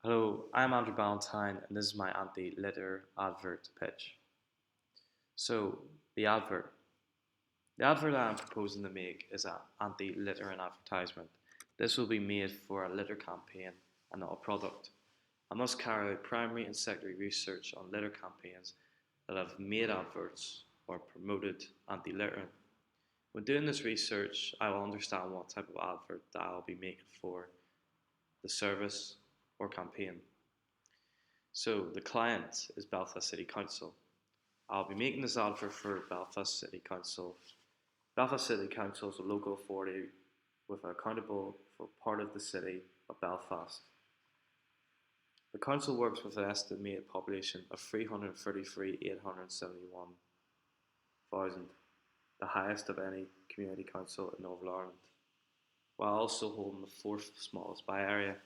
Hello, I'm Andrew Ballantyne, and this is my anti-litter advert pitch. So, the advert. The advert I'm proposing to make is an anti-littering advertisement. This will be made for a litter campaign and not a product. I must carry out primary and secondary research on litter campaigns that have made adverts or promoted anti-littering. When doing this research, I will understand what type of advert that I'll be making for the service or campaign. So the client is Belfast City Council. I'll be making this advert for Belfast City Council. Belfast City Council is a local authority with accountable for part of the city of Belfast. The council works with an estimated population of 333,871,000, the highest of any community council in Northern Ireland, while also holding the fourth smallest by area.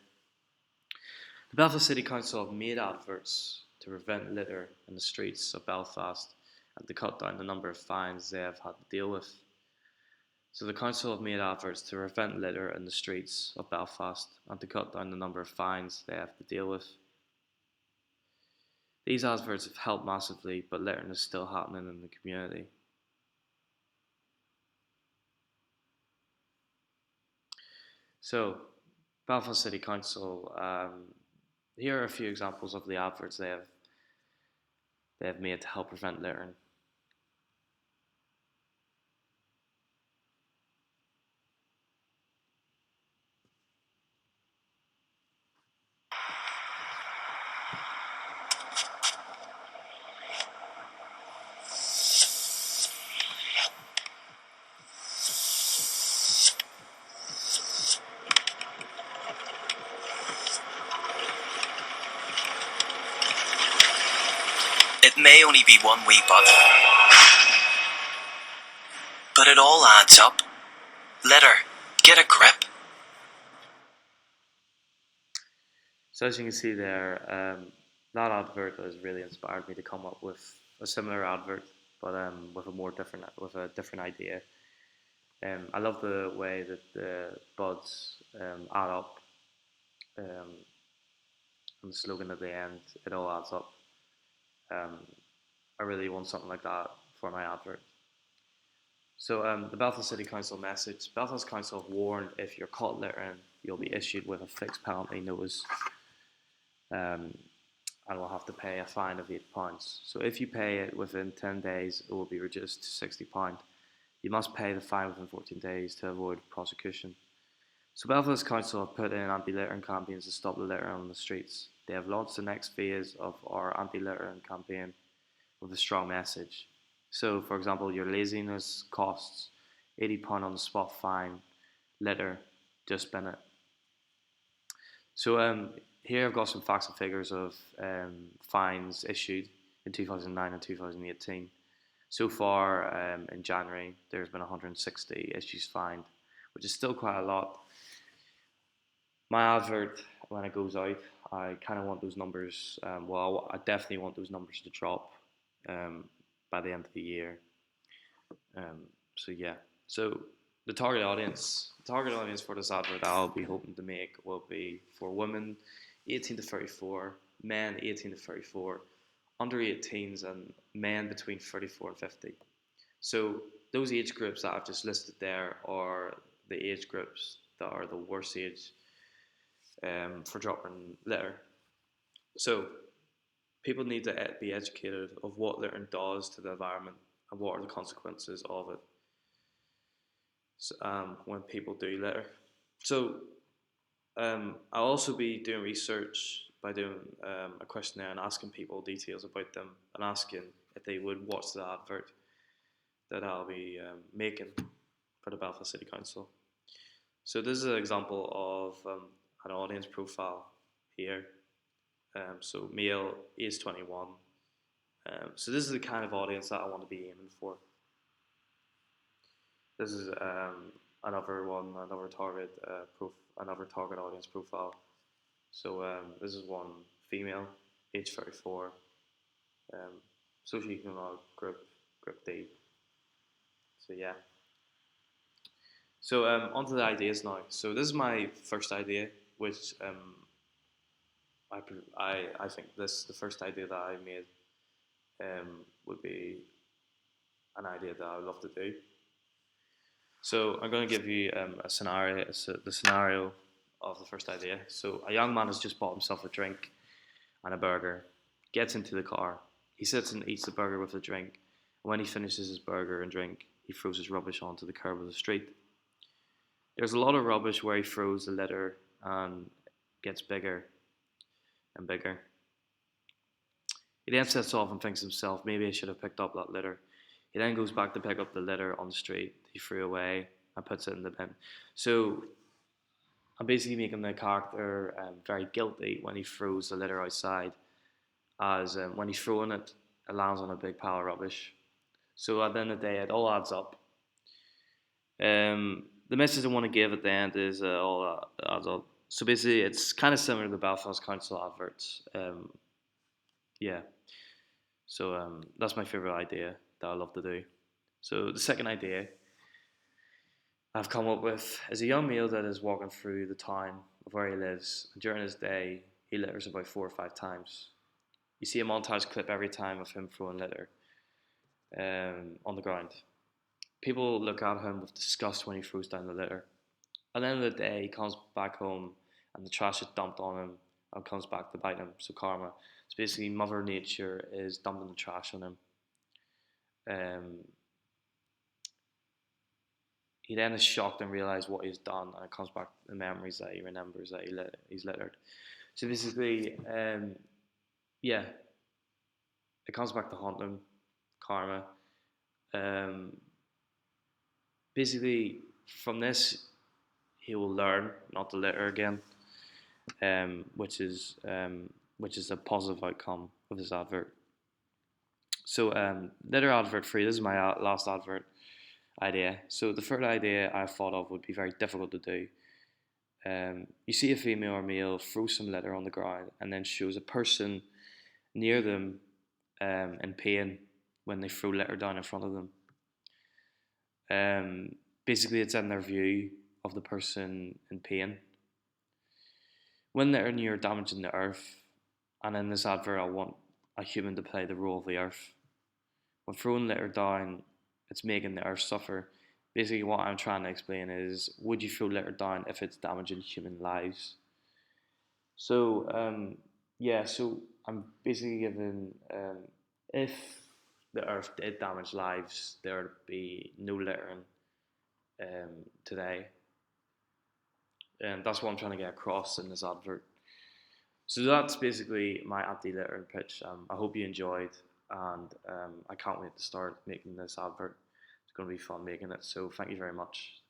The Belfast City Council have made adverts to prevent litter in the streets of Belfast and to cut down the number of fines they have had to deal with. So the council have made adverts to prevent litter in the streets of Belfast and to cut down the number of fines they have to deal with. These adverts have helped massively, but littering is still happening in the community. So, Belfast City Council, here are a few examples of the adverts they have made to help prevent littering. It may only be one wee but it all adds up. Litter, get a grip. So as you can see there, that advert has really inspired me to come up with a similar advert, but with a different idea. I love the way that the buds add up, um, and the slogan at the end, it all adds up. Um, I really want something like that for my advert. So the Belfast City Council message: Belfast Council have warned if you're caught littering, you'll be issued with a fixed penalty notice, and will have to pay a fine of £8. So if you pay it within 10 days, it will be reduced to £60. You must pay the fine within 14 days to avoid prosecution. So Belfast Council have put in anti-littering campaigns to stop the littering on the streets. They have launched the next phase of our anti-littering campaign with a strong message. So, for example, your laziness costs £80 on the spot fine, litter, just bin it. So here I've got some facts and figures of fines issued in 2009 and 2018. So far in January, there's been 160 issues fined, which is still quite a lot. My advert, when it goes out, I kind of want those numbers, I definitely want those numbers to drop by the end of the year. So yeah, so the target audience for this advert I'll be hoping to make will be for women 18 to 34, men 18 to 34, under 18s, and men between 34 and 50. So those age groups that I've just listed there are the age groups that are the worst age for dropping litter. So people need to be educated of what littering does to the environment and what are the consequences of it when people do litter. So I'll also be doing research by doing a questionnaire and asking people details about them and asking if they would watch the advert that I'll be making for the Belfast City Council. So this is an example of an audience profile here. So male, age 21. So this is the kind of audience that I want to be aiming for. This is another target audience profile. So this is one female, age 34, socioeconomic group D. So yeah. So onto the ideas now. So this is my first idea, which I think the first idea that I made would be an idea that I would love to do. So I'm going to give you a scenario, the scenario of the first idea. So a young man has just bought himself a drink and a burger, gets into the car, he sits and eats the burger with the drink. When he finishes his burger and drink, he throws his rubbish onto the curb of the street. There's a lot of rubbish where he throws the litter and gets bigger and bigger. He then sets off and thinks to himself, maybe I should have picked up that litter. He then goes back to pick up the litter on the street he threw away and puts it in the bin. So I'm basically making the character very guilty when he throws the litter outside, as when he's throwing it, it lands on a big pile of rubbish. So at the end of the day, it all adds up. The message I want to give at the end is all adds up. So basically, it's kind of similar to the Belfast Council adverts. Yeah. So that's my favourite idea that I love to do. So the second idea I've come up with is a young male that is walking through the town of where he lives. During his day, he litters about 4 or 5 times. You see a montage clip every time of him throwing litter on the ground. People look at him with disgust when he throws down the litter. At the end of the day, he comes back home and the trash is dumped on him and comes back to bite him. So karma. So basically, Mother Nature is dumping the trash on him. He then is shocked and realizes what he's done, and it comes back the memories that he remembers that he's littered. So basically, yeah, it comes back to haunt him, karma. Basically, from this, he will learn not to litter again, which is a positive outcome of this advert. So litter advert 3. This is my last advert idea. So the third idea I thought of would be very difficult to do. You see a female or male throw some litter on the ground and then shows a person near them in pain when they throw litter down in front of them. Basically, it's in their view of the person in pain. When litter near damaging the earth, and in this advert I want a human to play the role of the earth. When throwing litter down, it's making the earth suffer. Basically, what I'm trying to explain is, would you throw litter down if it's damaging human lives? So, yeah, so I'm basically giving, if the earth did damage lives, there would be no littering today. And that's what I'm trying to get across in this advert. So that's basically my anti-littering pitch. I hope you enjoyed, and I can't wait to start making this advert. It's going to be fun making it, so thank you very much.